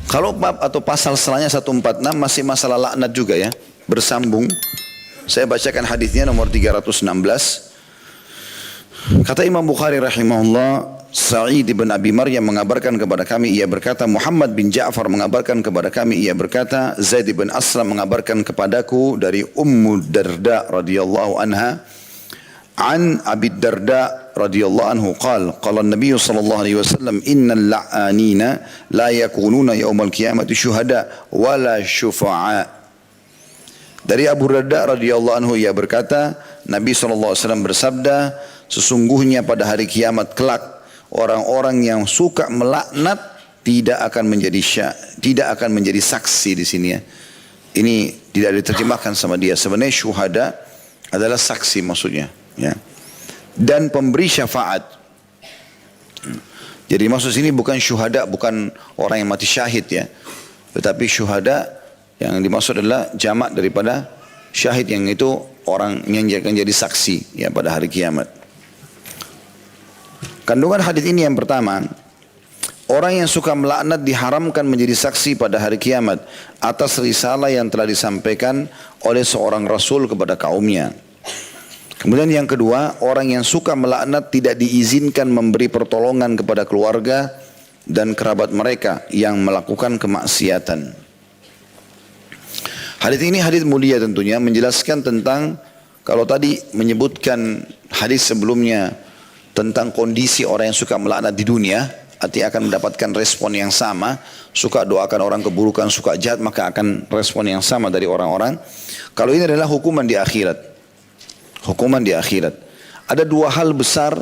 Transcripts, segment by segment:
Kalau bab atau pasal setelahnya 146 masih masalah laknat juga ya, bersambung. Saya bacakan hadisnya nomor 316. Kata Imam Bukhari rahimahullah, Sa'id bin Abi Maryam mengabarkan kepada kami, ia berkata, Muhammad bin Ja'far mengabarkan kepada kami, ia berkata, Zaid bin Aslam mengabarkan kepadaku dari Ummu Darda radhiyallahu anha, an Abi Darda radhiyallahu anhu qala an-nabiy sallallahu alaihi wasallam innal la'anina la yakununa yaumal qiyamati syuhada wala syufa'a. Dari Abu Darda radhiyallahu anhu ia berkata, Nabi sallallahu alaihi wasallam bersabda, sesungguhnya pada hari kiamat kelak orang-orang yang suka melaknat tidak akan menjadi saksi di sini ya. Ini tidak diterjemahkan sama dia. Sebenarnya syuhada adalah saksi maksudnya. Ya. Dan pemberi syafaat. Jadi maksud sini bukan syuhada, bukan orang yang mati syahid ya. Tetapi syuhada yang dimaksud adalah jamak daripada syahid, yang itu orang yang akan jadi saksi ya pada hari kiamat. Kandungan hadis ini yang pertama, orang yang suka melaknat diharamkan menjadi saksi pada hari kiamat atas risalah yang telah disampaikan oleh seorang rasul kepada kaumnya. Kemudian yang kedua, orang yang suka melaknat tidak diizinkan memberi pertolongan kepada keluarga dan kerabat mereka yang melakukan kemaksiatan. Hadis ini hadis mulia tentunya, menjelaskan tentang, kalau tadi menyebutkan hadis sebelumnya tentang kondisi orang yang suka melaknat di dunia, artinya akan mendapatkan respon yang sama, suka doakan orang keburukan, suka jahat, maka akan respon yang sama dari orang-orang. Kalau ini adalah hukuman di akhirat. Hukuman di akhirat. Ada dua hal besar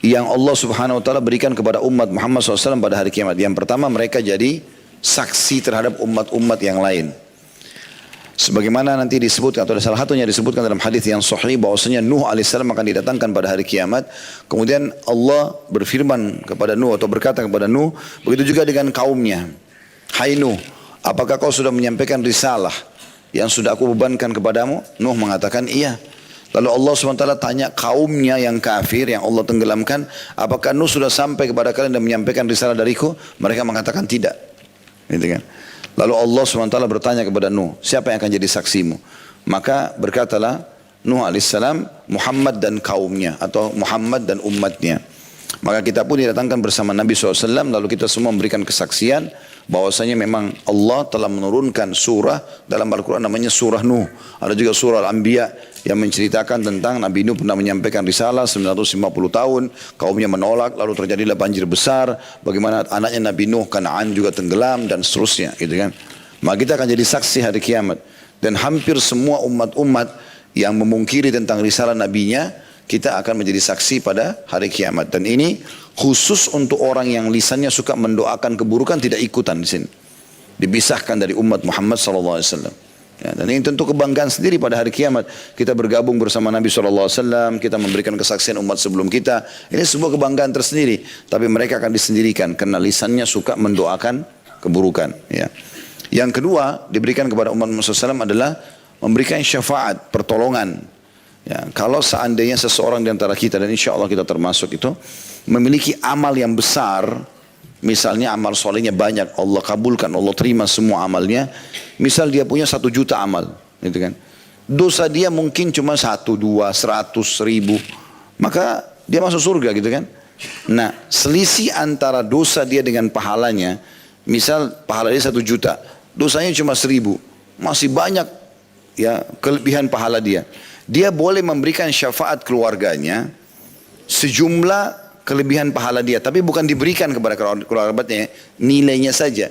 yang Allah subhanahu wa ta'ala berikan kepada umat Muhammad SAW pada hari kiamat. Yang pertama, mereka jadi saksi terhadap umat-umat yang lain. Sebagaimana nanti disebutkan, atau salah satunya disebutkan dalam hadis yang sahih, bahwasanya Nuh alaihissalam akan didatangkan pada hari kiamat. Kemudian Allah berfirman kepada Nuh atau berkata kepada Nuh, begitu juga dengan kaumnya. Hai Nuh, apakah kau sudah menyampaikan risalah yang sudah aku bebankan kepadamu? Nuh mengatakan iya. Lalu Allah SWT tanya kaumnya yang kafir, yang Allah tenggelamkan, apakah Nuh sudah sampai kepada kalian dan menyampaikan risalah dariku? Mereka mengatakan tidak. Gitu kan? Lalu Allah SWT bertanya kepada Nuh, siapa yang akan jadi saksimu? Maka berkatalah Nuh alaihissalam, Muhammad dan kaumnya, atau Muhammad dan umatnya. Maka kita pun didatangkan bersama Nabi SAW, lalu kita semua memberikan kesaksian bahwasanya memang Allah telah menurunkan surah dalam Al-Quran namanya surah Nuh. Ada juga surah Al-Anbiya yang menceritakan tentang Nabi Nuh pernah menyampaikan risalah 950 tahun, kaumnya menolak, lalu terjadilah banjir besar, bagaimana anaknya Nabi Nuh Kan'an juga tenggelam dan seterusnya gitu kan. Maka kita akan jadi saksi hari kiamat, dan hampir semua umat-umat yang memungkiri tentang risalah nabinya, kita akan menjadi saksi pada hari kiamat. Dan ini khusus untuk orang yang lisannya suka mendoakan keburukan, tidak ikutan di sini. Dipisahkan dari umat Muhammad SAW. Ya, dan ini tentu kebanggaan sendiri pada hari kiamat. Kita bergabung bersama Nabi SAW, kita memberikan kesaksian umat sebelum kita. Ini sebuah kebanggaan tersendiri. Tapi mereka akan disendirikan karena lisannya suka mendoakan keburukan. Ya. Yang kedua diberikan kepada umat Muhammad SAW adalah memberikan syafaat, pertolongan. Ya, kalau seandainya seseorang di antara kita, dan insya Allah kita termasuk itu, memiliki amal yang besar, misalnya amal solehnya banyak, Allah kabulkan, Allah terima semua amalnya. Misal dia punya 1 juta amal, gitu kan. Dosa dia mungkin cuma 1, 2, 100, 1000, maka dia masuk surga gitu kan. Nah, selisih antara dosa dia dengan pahalanya, misal pahala dia 1 juta, dosanya cuma 1000, masih banyak ya kelebihan pahala dia. Dia boleh memberikan syafaat keluarganya sejumlah kelebihan pahala dia, tapi bukan diberikan kepada kerabatnya, nilainya saja.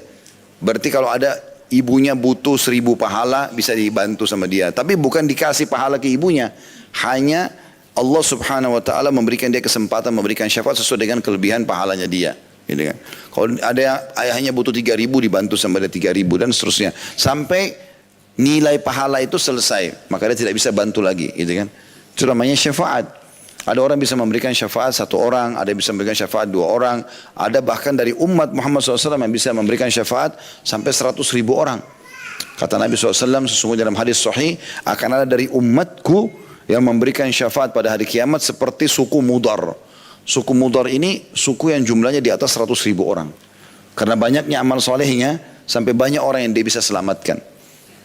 Berarti kalau ada ibunya butuh 1000 pahala, bisa dibantu sama dia, tapi bukan dikasih pahala ke ibunya. Hanya Allah subhanahu wa ta'ala memberikan dia kesempatan memberikan syafaat sesuai dengan kelebihan pahalanya dia, gitu kan. Kalau ada ayahnya butuh 3000, dibantu sama dia 3000 dan seterusnya, sampai nilai pahala itu selesai, maka dia tidak bisa bantu lagi, gitu kan. Itu namanya syafaat. Ada orang bisa memberikan syafaat 1 orang, ada yang bisa memberikan syafaat 2 orang, ada bahkan dari umat Muhammad SAW yang bisa memberikan syafaat sampai 100.000 orang. Kata Nabi SAW, sesungguhnya dalam hadis sahih, akan ada dari umatku yang memberikan syafaat pada hari kiamat seperti suku Mudar. Suku Mudar ini suku yang jumlahnya di atas 100.000 orang. Karena banyaknya amal solehnya, sampai banyak orang yang dia bisa selamatkan.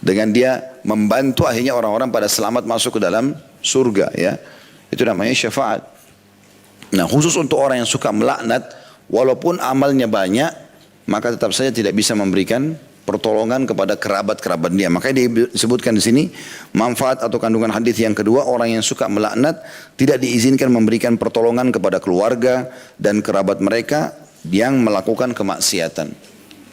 Dengan dia membantu akhirnya orang-orang pada selamat masuk ke dalam surga ya. Itu namanya syafaat. Nah khusus untuk orang yang suka melaknat, walaupun amalnya banyak, maka tetap saja tidak bisa memberikan pertolongan kepada kerabat-kerabat dia. Makanya disebutkan di sini manfaat atau kandungan hadis yang kedua, orang yang suka melaknat tidak diizinkan memberikan pertolongan kepada keluarga dan kerabat mereka yang melakukan kemaksiatan.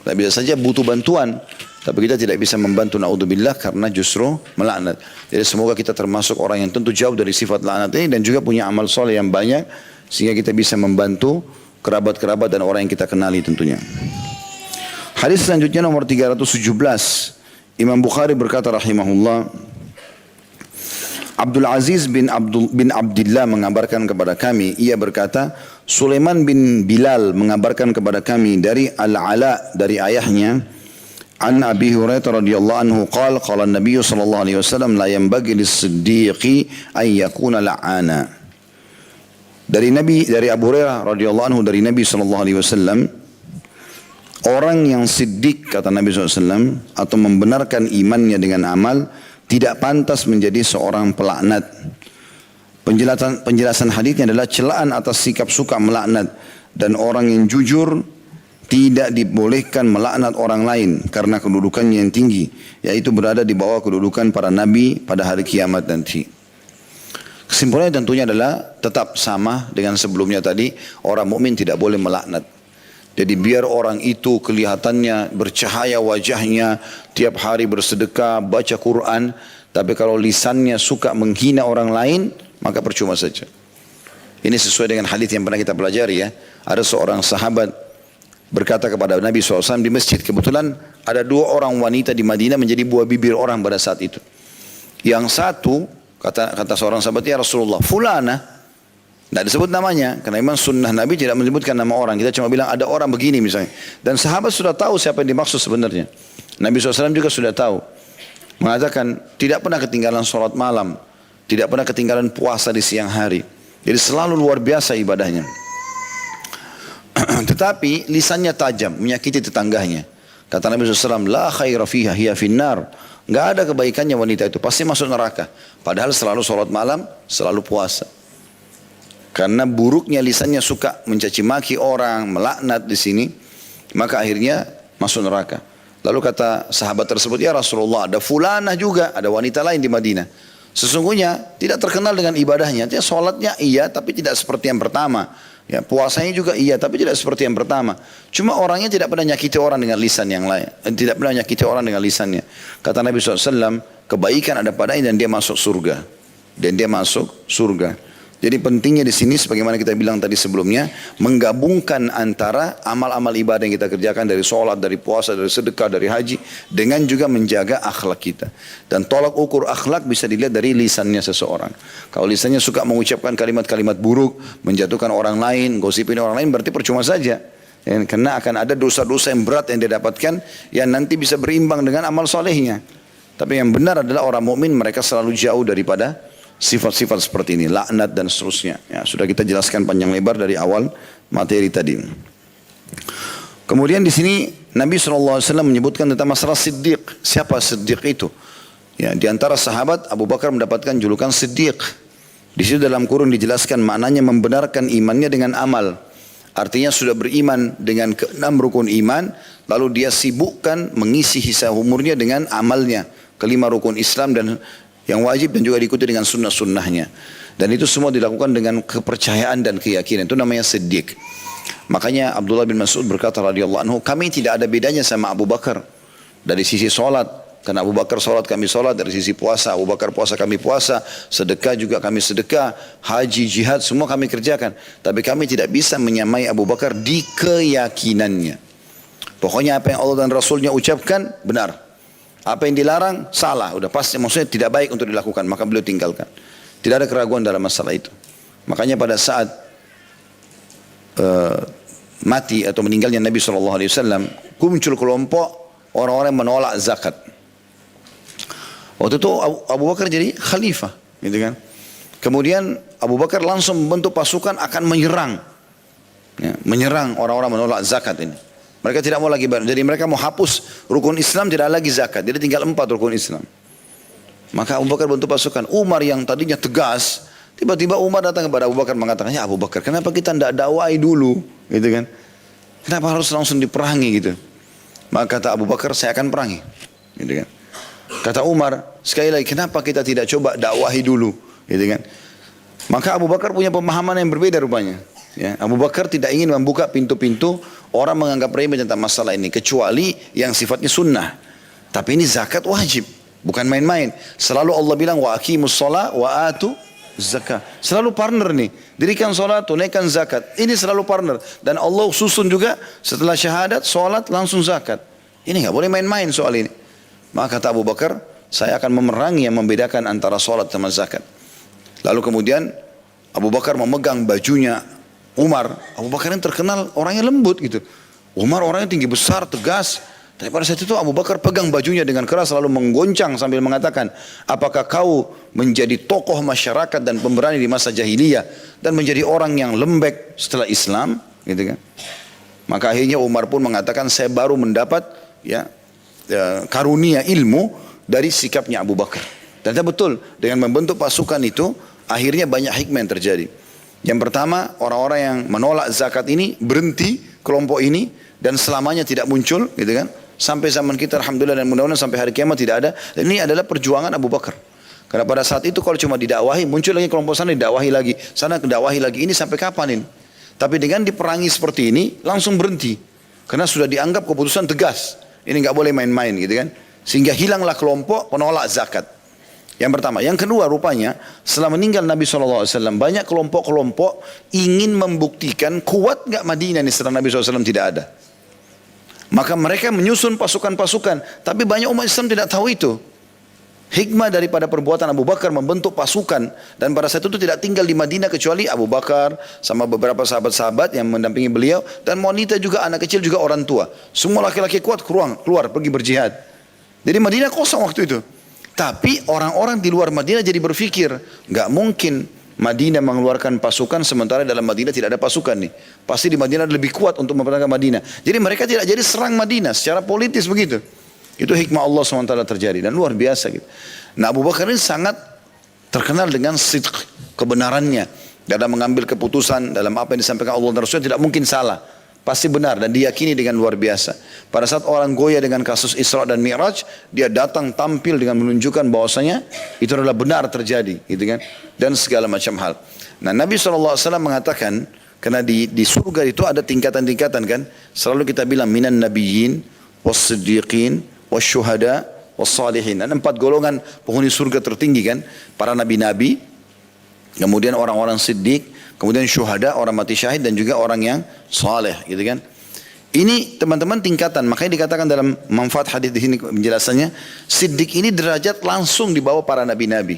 Kita bisa saja butuh bantuan, tapi kita tidak bisa membantu, naudzubillah, karena justru melaknat. Jadi semoga kita termasuk orang yang tentu jauh dari sifat laknat ini dan juga punya amal soleh yang banyak sehingga kita bisa membantu kerabat-kerabat dan orang yang kita kenali tentunya. Hadis selanjutnya nomor 317. Imam Bukhari berkata rahimahullah, Abdul Aziz bin Abdullah mengabarkan kepada kami, ia berkata, Sulaiman bin Bilal mengabarkan kepada kami dari Al-Ala, dari ayahnya, an Abi Hurairah radhiyallahu anhu qala qala an-nabiy sallallahu alaihi wasallam la yanbaghi lis-siddiqi ay yakuna la'ana. Dari Abu Hurairah radhiyallahu anhu dari Nabi sallallahu alaihi wasallam, orang yang siddiq kata Nabi SAW atau membenarkan imannya dengan amal tidak pantas menjadi seorang pelaknat. Penjelasan hadisnya adalah celaan atas sikap suka melaknat, dan orang yang jujur tidak dibolehkan melaknat orang lain karena kedudukannya yang tinggi, yaitu berada di bawah kedudukan para nabi pada hari kiamat nanti. Kesimpulannya tentunya adalah tetap sama dengan sebelumnya tadi, orang mukmin tidak boleh melaknat. Jadi biar orang itu kelihatannya bercahaya wajahnya, tiap hari bersedekah, baca Quran, tapi kalau lisannya suka menghina orang lain, maka percuma saja. Ini sesuai dengan hadis yang pernah kita pelajari ya. Ada seorang sahabat berkata kepada Nabi SAW di masjid, kebetulan ada dua orang wanita di Madinah menjadi buah bibir orang pada saat itu. Yang satu, kata seorang sahabat, ya Rasulullah, fulana. Tidak disebut namanya, karena memang sunnah Nabi tidak menyebutkan nama orang. Kita cuma bilang ada orang begini misalnya. Dan sahabat sudah tahu siapa yang dimaksud sebenarnya. Nabi SAW juga sudah tahu. Mengatakan tidak pernah ketinggalan sholat malam, tidak pernah ketinggalan puasa di siang hari. Jadi selalu luar biasa ibadahnya. Tetapi lisannya tajam, menyakiti tetangganya. Kata Nabi SAW, la khaira fiha hiya finnar. Nggak ada kebaikannya wanita itu, pasti masuk neraka. Padahal selalu sholat malam, selalu puasa. Karena buruknya lisannya suka mencaci maki orang, melaknat di sini, maka akhirnya masuk neraka. Lalu kata sahabat tersebut, ya Rasulullah, ada fulanah juga, ada wanita lain di Madinah. Sesungguhnya tidak terkenal dengan ibadahnya. Dia sholatnya iya, tapi tidak seperti yang pertama. Ya, puasanya juga iya, tapi tidak seperti yang pertama. Cuma orangnya tidak pernah nyakiti orang dengan lisan yang lain. Tidak pernah nyakiti orang dengan lisannya. Kata Nabi SAW, kebaikan ada padanya dan dia masuk surga. Dan dia masuk surga. Jadi pentingnya di sini sebagaimana kita bilang tadi sebelumnya, menggabungkan antara amal-amal ibadah yang kita kerjakan dari sholat, dari puasa, dari sedekah, dari haji, dengan juga menjaga akhlak kita. Dan tolak ukur akhlak bisa dilihat dari lisannya seseorang. Kalau lisannya suka mengucapkan kalimat-kalimat buruk, menjatuhkan orang lain, gosipin orang lain, berarti percuma saja. Karena akan ada dosa-dosa yang berat yang dia dapatkan, yang nanti bisa berimbang dengan amal solehnya. Tapi yang benar adalah orang mukmin mereka selalu jauh daripada sifat-sifat seperti ini, laknat dan seterusnya. Ya, sudah kita jelaskan panjang lebar dari awal materi tadi. Kemudian di sini Nabi SAW menyebutkan tentang masalah siddiq. Siapa siddiq itu? Ya, di antara sahabat Abu Bakar mendapatkan julukan siddiq. Di situ dalam kurung dijelaskan maknanya membenarkan imannya dengan amal. Artinya sudah beriman dengan keenam rukun iman, lalu dia sibukkan mengisi sisa umurnya dengan amalnya, kelima rukun Islam dan yang wajib dan juga diikuti dengan sunnah-sunnahnya. Dan itu semua dilakukan dengan kepercayaan dan keyakinan. Itu namanya siddiq. Makanya Abdullah bin Mas'ud berkata radhiyallahu anhu, kami tidak ada bedanya sama Abu Bakar dari sisi solat. Karena Abu Bakar solat kami solat, dari sisi puasa Abu Bakar puasa kami puasa, sedekah juga kami sedekah, haji, jihad semua kami kerjakan. Tapi kami tidak bisa menyamai Abu Bakar di keyakinannya. Pokoknya apa yang Allah dan Rasulnya ucapkan benar. Apa yang dilarang salah, udah pasti, maksudnya tidak baik untuk dilakukan, maka beliau tinggalkan. Tidak ada keraguan dalam masalah itu. Makanya pada saat mati atau meninggalnya Nabi SAW, muncul kelompok orang-orang yang menolak zakat. Waktu itu Abu Bakar jadi khalifah, gitu kan. Kemudian Abu Bakar langsung membentuk pasukan akan menyerang, ya, menyerang orang-orang menolak zakat ini. Mereka tidak mau lagi bayar. Jadi mereka mau hapus rukun Islam tidak lagi zakat. Jadi tinggal 4 rukun Islam. Maka Abu Bakar bentuk pasukan. Umar yang tadinya tegas, tiba-tiba Umar datang kepada Abu Bakar mengatakan, ya Abu Bakar, kenapa kita tidak dakwai dulu? Gitu kan. Kenapa harus langsung diperangi gitu? Maka kata Abu Bakar, saya akan perangi. Gitu kan. Kata Umar, sekali lagi, kenapa kita tidak coba dakwahi dulu? Gitu kan. Maka Abu Bakar punya pemahaman yang berbeda rupanya. Ya, Abu Bakar tidak ingin membuka pintu-pintu orang menganggap remeh tentang masalah ini, kecuali yang sifatnya sunnah. Tapi ini zakat wajib, bukan main-main. Selalu Allah bilang wa aqimus shalah wa atu zakat. Selalu partner nih. Dirikan salat, tunaikan zakat. Ini selalu partner. Dan Allah susun juga setelah syahadat, salat langsung zakat. Ini enggak boleh main-main soal ini. Maka kata Abu Bakar, saya akan memerangi yang membedakan antara salat sama zakat. Lalu kemudian Abu Bakar memegang bajunya Umar. Abu Bakar yang terkenal orangnya lembut gitu. Umar orangnya tinggi besar, tegas. Tapi pada saat itu Abu Bakar pegang bajunya dengan keras lalu menggoncang sambil mengatakan, apakah kau menjadi tokoh masyarakat dan pemberani di masa jahiliyah dan menjadi orang yang lembek setelah Islam? Gitu kan. Maka akhirnya Umar pun mengatakan, saya baru mendapat karunia ilmu dari sikapnya Abu Bakar. Dan betul, dengan membentuk pasukan itu, akhirnya banyak hikmah yang terjadi. Yang pertama, orang-orang yang menolak zakat ini berhenti kelompok ini dan selamanya tidak muncul, gitu kan? Sampai zaman kita, alhamdulillah dan mudah-mudahan sampai hari kiamat tidak ada. Dan ini adalah perjuangan Abu Bakar. Karena pada saat itu kalau cuma didakwahi, muncul lagi kelompok sana didakwahi lagi, sana didakwahi lagi. Ini sampai kapan ini? Tapi dengan diperangi seperti ini, langsung berhenti. Karena sudah dianggap keputusan tegas. Ini nggak boleh main-main, gitu kan? Sehingga hilanglah kelompok penolak zakat. Yang pertama. Yang kedua rupanya setelah meninggal Nabi SAW banyak kelompok-kelompok ingin membuktikan kuat gak Madinah ini setelah Nabi SAW tidak ada. Maka mereka menyusun pasukan-pasukan. Tapi banyak umat Islam tidak tahu itu. Hikmah daripada perbuatan Abu Bakar membentuk pasukan. Dan pada saat itu tidak tinggal di Madinah kecuali Abu Bakar sama beberapa sahabat-sahabat yang mendampingi beliau. Dan wanita juga, anak kecil juga orang tua. Semua laki-laki kuat keluar pergi berjihad. Jadi Madinah kosong waktu itu. Tapi orang-orang di luar Madinah jadi berpikir, nggak mungkin Madinah mengeluarkan pasukan sementara dalam Madinah tidak ada pasukan nih. Pasti di Madinah lebih kuat untuk mempertahankan Madinah. Jadi mereka tidak jadi serang Madinah secara politis begitu. Itu hikmah Allah SWT terjadi dan luar biasa gitu. Nah Abu Bakar ini sangat terkenal dengan sidq, kebenarannya dalam mengambil keputusan, dalam apa yang disampaikan Allah dan Rasulnya tidak mungkin salah. Pasti benar dan diyakini dengan luar biasa. Pada saat orang goyah dengan kasus Isra dan Mi'raj, dia datang tampil dengan menunjukkan bahwasanya itu adalah benar terjadi, gitu kan? Dan segala macam hal. Nah, Nabi SAW mengatakan, karena di surga itu ada tingkatan-tingkatan kan? Selalu kita bilang minan nabiyyin, was-siddiqin, was-syuhada, was-salihin. Ada 4 golongan penghuni surga tertinggi kan? Para nabi-nabi, kemudian orang-orang siddiq, kemudian syuhada, orang mati syahid dan juga orang yang saleh, gitu kan. Ini teman-teman tingkatan, makanya dikatakan dalam manfaat hadis di sini penjelasannya, siddiq ini derajat langsung di bawah para nabi-nabi.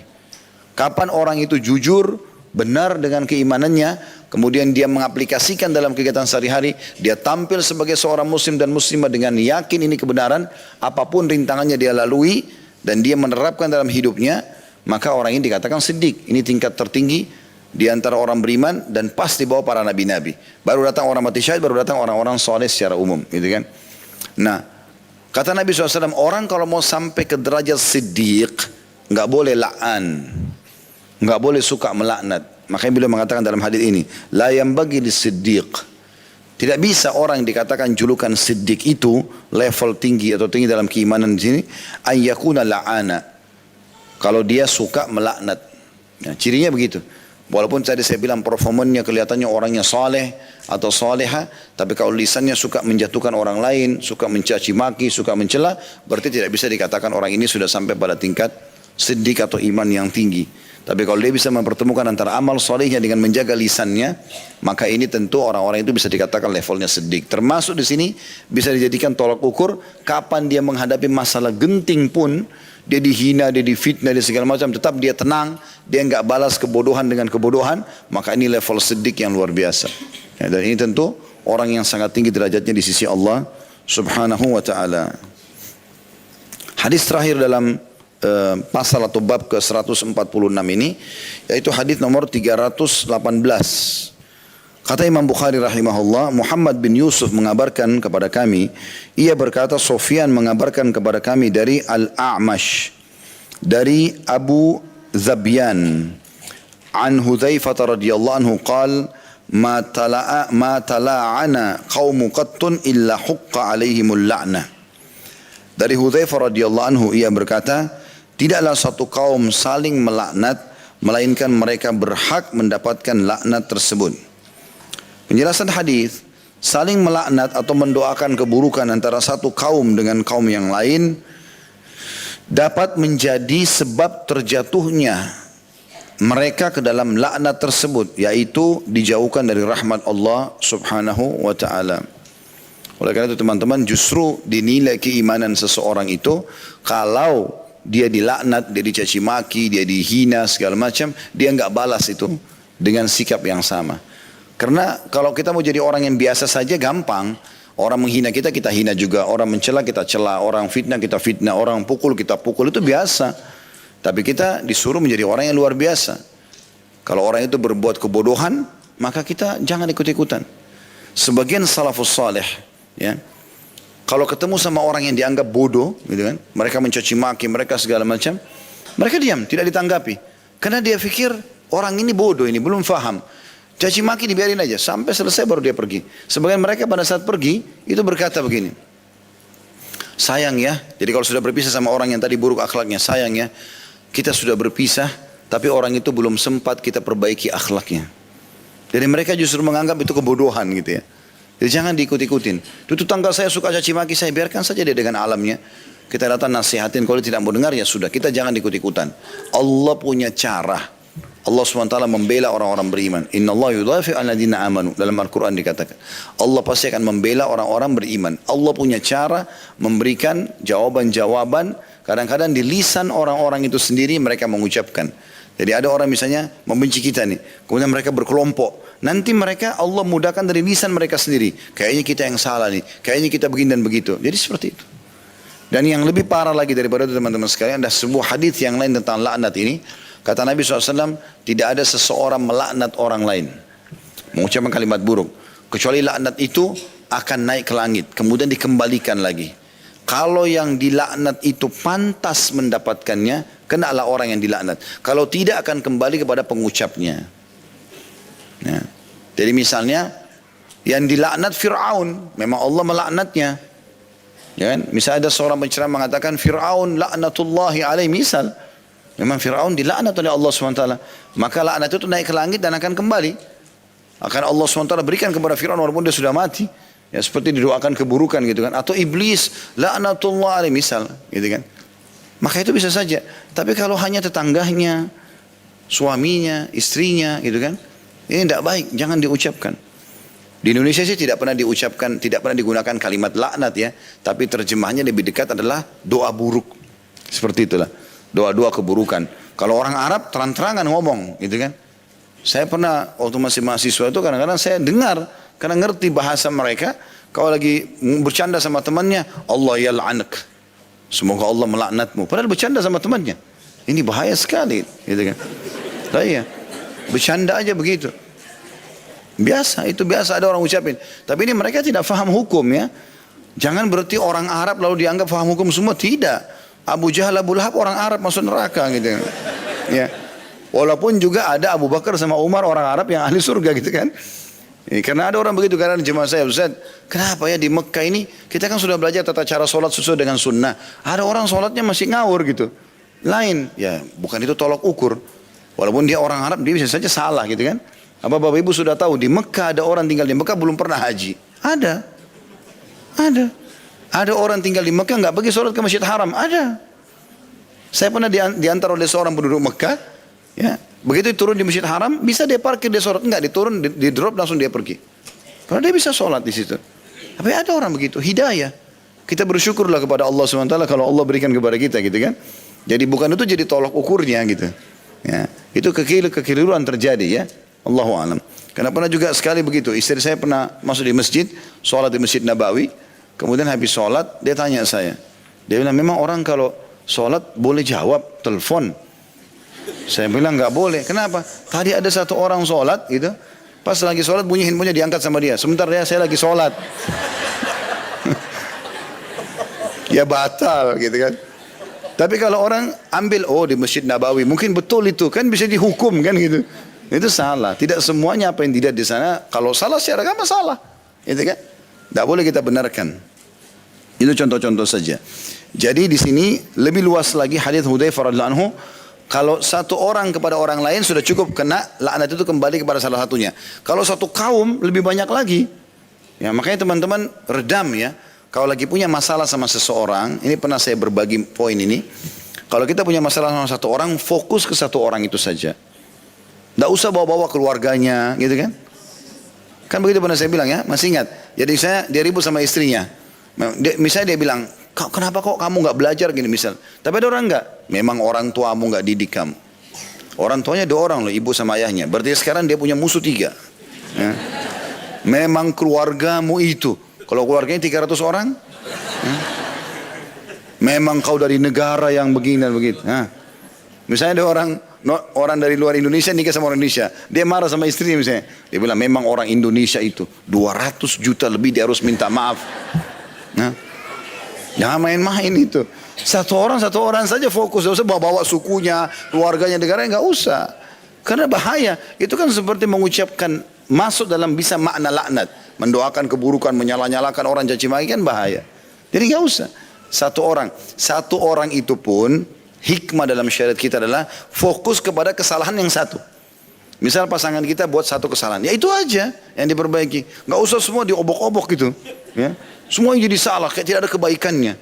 Kapan orang itu jujur, benar dengan keimanannya, kemudian dia mengaplikasikan dalam kegiatan sehari-hari, dia tampil sebagai seorang muslim dan muslimah dengan yakin ini kebenaran, apapun rintangannya dia lalui dan dia menerapkan dalam hidupnya, maka orang ini dikatakan siddiq. Ini tingkat tertinggi di antara orang beriman dan pas di bawah para nabi-nabi. Baru datang orang mati syahid, baru datang orang-orang soleh secara umum, gitu kan. Nah, kata Nabi SAW, orang kalau mau sampai ke derajat siddiq, nggak boleh la'an, nggak boleh suka melaknat. Makanya beliau mengatakan dalam hadis ini, la yanbaghi lis-siddiq. Tidak bisa orang yang dikatakan julukan siddiq itu level tinggi atau tinggi dalam keimanan di sini, ayyakuna la'ana. Kalau dia suka melaknat, ya, cirinya begitu. Walaupun tadi saya bilang performanya kelihatannya orangnya saleh atau saleha, tapi kalau lisannya suka menjatuhkan orang lain, suka mencaci maki, suka mencela, berarti tidak bisa dikatakan orang ini sudah sampai pada tingkat siddiq atau iman yang tinggi. Tapi kalau dia bisa mempertemukan antara amal salehnya dengan menjaga lisannya, maka ini tentu orang-orang itu bisa dikatakan levelnya siddiq. Termasuk di sini bisa dijadikan tolak ukur kapan dia menghadapi masalah genting pun, dia dihina, dia difitnah, dia segala macam, tetap dia tenang, dia enggak balas kebodohan dengan kebodohan, maka ini level siddiq yang luar biasa. Ya, dan ini tentu orang yang sangat tinggi derajatnya di sisi Allah Subhanahu wa taala. Hadis terakhir dalam pasal atau bab ke-146 ini yaitu hadis nomor 318. Kata Imam Bukhari rahimahullah, Muhammad bin Yusuf mengabarkan kepada kami, ia berkata Sufyan mengabarkan kepada kami dari Al-A'mash, dari Abu Zabyan, an Hudzaifah radhiyallahu anhu qala ma tala'ana qaumu qattun illa huqqa alaihimul la'nah. Dari Hudzaifah radhiyallahu anhu ia berkata, tidaklah satu kaum saling melaknat melainkan mereka berhak mendapatkan laknat tersebut. Penjelasan hadis, saling melaknat atau mendoakan keburukan antara satu kaum dengan kaum yang lain dapat menjadi sebab terjatuhnya mereka ke dalam laknat tersebut, yaitu dijauhkan dari rahmat Allah subhanahu wa ta'ala. Oleh karena itu teman-teman, justru dinilai keimanan seseorang itu kalau dia dilaknat, dia dicaci maki, dia dihina segala macam, dia enggak balas itu dengan sikap yang sama. Karena kalau kita mau jadi orang yang biasa saja gampang. Orang menghina kita, kita hina juga. Orang mencela, kita cela. Orang fitnah, kita fitnah. Orang pukul, kita pukul. Itu biasa. Tapi kita disuruh menjadi orang yang luar biasa. Kalau orang itu berbuat kebodohan, maka kita jangan ikut-ikutan. Sebagian salafus salih, ya, kalau ketemu sama orang yang dianggap bodoh, gitu kan, mereka mencaci maki, mereka segala macam, mereka diam, tidak ditanggapi. Karena dia pikir orang ini bodoh, ini belum faham. Caci maki dibiarin aja, sampai selesai baru dia pergi. Sebagian mereka pada saat pergi, itu berkata begini, sayang ya, jadi kalau sudah berpisah sama orang yang tadi buruk akhlaknya, sayang ya, kita sudah berpisah, tapi orang itu belum sempat kita perbaiki akhlaknya. Jadi mereka justru menganggap itu kebodohan gitu ya. Jadi jangan diikut-ikutin. Itu tanggal saya suka caci maki saya, biarkan saja dia dengan alamnya. Kita datang nasihatin, kalau dia tidak mau dengar ya sudah, kita jangan ikut-ikutan. Allah punya cara. Allah SWT membela orang-orang beriman. Inna Allah yudhafi al-ladina amanu. Dalam Al-Quran dikatakan, Allah pasti akan membela orang-orang beriman. Allah punya cara memberikan jawaban-jawaban. Kadang-kadang di lisan orang-orang itu sendiri mereka mengucapkan. Jadi ada orang misalnya membenci kita nih, kemudian mereka berkelompok. Nanti mereka Allah mudahkan dari lisan mereka sendiri. Kayaknya kita yang salah nih, kayaknya kita begini dan begitu. Jadi seperti itu. Dan yang lebih parah lagi daripada itu teman-teman sekalian, ada sebuah hadis yang lain tentang laknat ini. Kata Nabi SAW, tidak ada seseorang melaknat orang lain, mengucapkan kalimat buruk, kecuali laknat itu akan naik ke langit, kemudian dikembalikan lagi. Kalau yang dilaknat itu pantas mendapatkannya, kenalah orang yang dilaknat. Kalau tidak, akan kembali kepada pengucapnya. Ya. Jadi misalnya yang dilaknat Fir'aun, memang Allah melaknatnya. Ya kan? Misalnya ada seorang penceramah mengatakan Fir'aun laknatullahi alaih, misal memang Fir'aun dilaknat oleh Allah SWT, maka laknat itu naik ke langit dan akan kembali. Akan Allah SWT berikan kepada Fir'aun walaupun dia sudah mati. Ya, seperti didoakan keburukan gitu kan. Atau iblis laknatullah alaih misal gitu kan. Maka itu bisa saja. Tapi kalau hanya tetangganya, suaminya, istrinya gitu kan, ini tidak baik, jangan diucapkan. Di Indonesia sih tidak pernah diucapkan, tidak pernah digunakan kalimat laknat ya. Tapi terjemahnya lebih dekat adalah doa buruk. Seperti itulah. Doa-doa keburukan. Kalau orang Arab terang-terangan ngomong gitu kan. Saya pernah waktu masih mahasiswa itu kadang-kadang saya dengar, karena ngerti bahasa mereka, kalau lagi bercanda sama temannya, Allah yal'anak, semoga Allah melaknatmu. Padahal bercanda sama temannya. Ini bahaya sekali gitu kan. Nah, iya. Bercanda aja begitu. Biasa, itu biasa ada orang ucapin. Tapi ini mereka tidak faham hukum ya. Jangan berarti orang Arab lalu dianggap faham hukum semua, tidak. Abu Jahal, Abu Lahab orang Arab masuk neraka gitu. Ya. Walaupun juga ada Abu Bakar sama Umar orang Arab yang ahli surga gitu kan. Karena ada orang begitu, karena jemaah saya, Ustaz, kenapa ya di Mekah ini kita kan sudah belajar tata cara sholat sesuai dengan sunnah. Ada orang sholatnya masih ngawur gitu. Lain, ya bukan itu tolok ukur. Walaupun dia orang Arab, dia bisa saja salah gitu kan. Apa Bapak Ibu sudah tahu di Mekah ada orang tinggal di Mekah belum pernah haji? Ada. Ada orang tinggal di Mekah nggak pergi sholat ke Masjid Haram? Ada. Saya pernah diantar oleh seorang penduduk Mekah, ya, begitu turun di Masjid Haram, bisa dia parkir, dia sholat, enggak, diturun, di drop langsung dia pergi. Karena dia bisa sholat di situ. Tapi ada orang begitu, hidayah. Kita bersyukurlah kepada Allah SWT kalau Allah berikan kepada kita gitu kan. Jadi bukan itu jadi tolok ukurnya gitu. Ya, itu kekeliruan terjadi ya. Allahu a'lam. Karena pernah juga sekali begitu, istri saya pernah masuk di masjid, sholat di Masjid Nabawi, kemudian habis sholat dia tanya saya, dia bilang memang orang kalau sholat boleh jawab telepon? Saya bilang nggak boleh. Kenapa? Tadi ada satu orang sholat gitu, Pas lagi sholat bunyi handphonenya diangkat sama dia. Sebentar ya, saya lagi sholat. Ya batal gitu kan. Tapi kalau orang ambil, oh di Masjid Nabawi, mungkin betul itu, kan bisa dihukum kan gitu. Itu salah. Tidak semuanya apa yang tidak di sana, kalau salah secara agama salah. Gitu kan. Tidak boleh kita benarkan. Itu contoh-contoh saja. Jadi di sini lebih luas lagi hadis Hudzaifah radhiyallahu anhu, kalau satu orang kepada orang lain sudah cukup kena laknat itu kembali kepada salah satunya. Kalau satu kaum lebih banyak lagi. Ya, makanya teman-teman redam ya. Kalau lagi punya masalah sama seseorang, ini pernah saya berbagi poin ini. Kalau kita punya masalah sama satu orang, fokus ke satu orang itu saja. Tidak usah bawa-bawa keluarganya, gitu kan? Kan begitu pernah saya bilang ya, masih ingat. Jadi dia ribut sama istrinya. Misalnya dia bilang, kenapa kok kamu nggak belajar gini misal. Tapi ada orang nggak, memang orang tuamu nggak didik kamu. Orang tuanya 2 orang loh, ibu sama ayahnya. Berarti sekarang dia punya musuh 3. Ya. Memang keluargamu itu. Kalau keluarganya 300 orang, memang kau dari negara yang begini dan begitu. Misalnya ada orang dari luar Indonesia nikah sama orang Indonesia, dia marah sama istrinya misalnya, dia bilang memang orang Indonesia itu 200 juta lebih dia harus minta maaf. Jangan main-main itu. Satu orang saja fokus, tidak usah bawa sukunya, keluarganya, negaranya, nggak usah. Karena bahaya. Itu kan seperti mengucapkan masuk dalam bisa makna laknat. Mendoakan keburukan, menyalah-nyalakan orang, caci maki kan bahaya. Jadi nggak usah. Satu orang itu pun hikmah dalam syariat kita adalah fokus kepada kesalahan yang satu. Misal pasangan kita buat satu kesalahan, ya itu aja yang diperbaiki. Nggak usah semua diobok-obok gitu. Ya. Semua yang jadi salah, kayak tidak ada kebaikannya.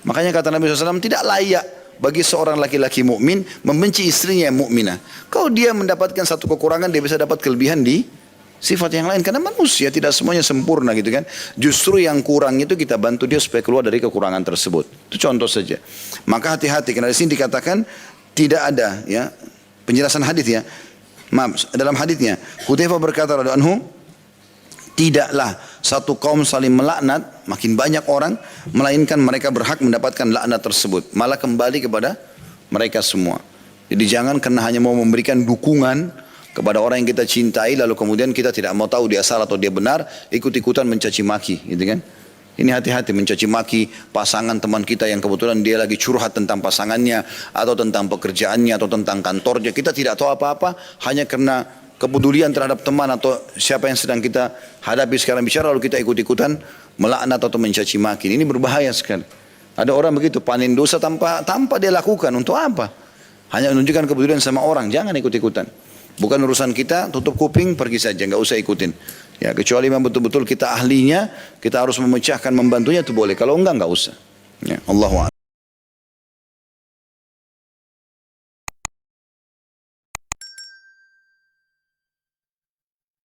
Makanya kata Nabi SAW, tidak layak bagi seorang laki-laki mukmin membenci istrinya yang mukminah. Kalau dia mendapatkan satu kekurangan, dia bisa dapat kelebihan di sifat yang lain. Karena manusia tidak semuanya sempurna gitu kan. Justru yang kurang itu kita bantu dia supaya keluar dari kekurangan tersebut. Itu contoh saja. Maka hati-hati, karena di sini dikatakan tidak ada ya penjelasan hadis ya. Maaf, dalam hadisnya Hudzaifah berkata radhiyallahu anhu, tidaklah satu kaum saling melaknat, makin banyak orang, melainkan mereka berhak mendapatkan laknat tersebut. Malah kembali kepada mereka semua. Jadi jangan karena hanya mau memberikan dukungan kepada orang yang kita cintai, lalu kemudian kita tidak mau tahu dia salah atau dia benar, ikut-ikutan mencaci maki, gitu kan? Ini hati-hati mencaci maki pasangan teman kita yang kebetulan dia lagi curhat tentang pasangannya, atau tentang pekerjaannya, atau tentang kantornya. Kita tidak tahu apa-apa, hanya karena kepedulian terhadap teman atau siapa yang sedang kita hadapi sekarang bicara, lalu kita ikut-ikutan melaknat atau mencaci maki. Ini berbahaya sekali. Ada orang begitu, panen dosa tanpa dia lakukan. Untuk apa? Hanya menunjukkan kepedulian sama orang, jangan ikut-ikutan. Bukan urusan kita, tutup kuping, pergi saja, nggak usah ikutin. Ya, kecuali memang betul-betul kita ahlinya, kita harus memecahkan, membantunya itu boleh. Kalau enggak usah. Ya, Allahu a'lam.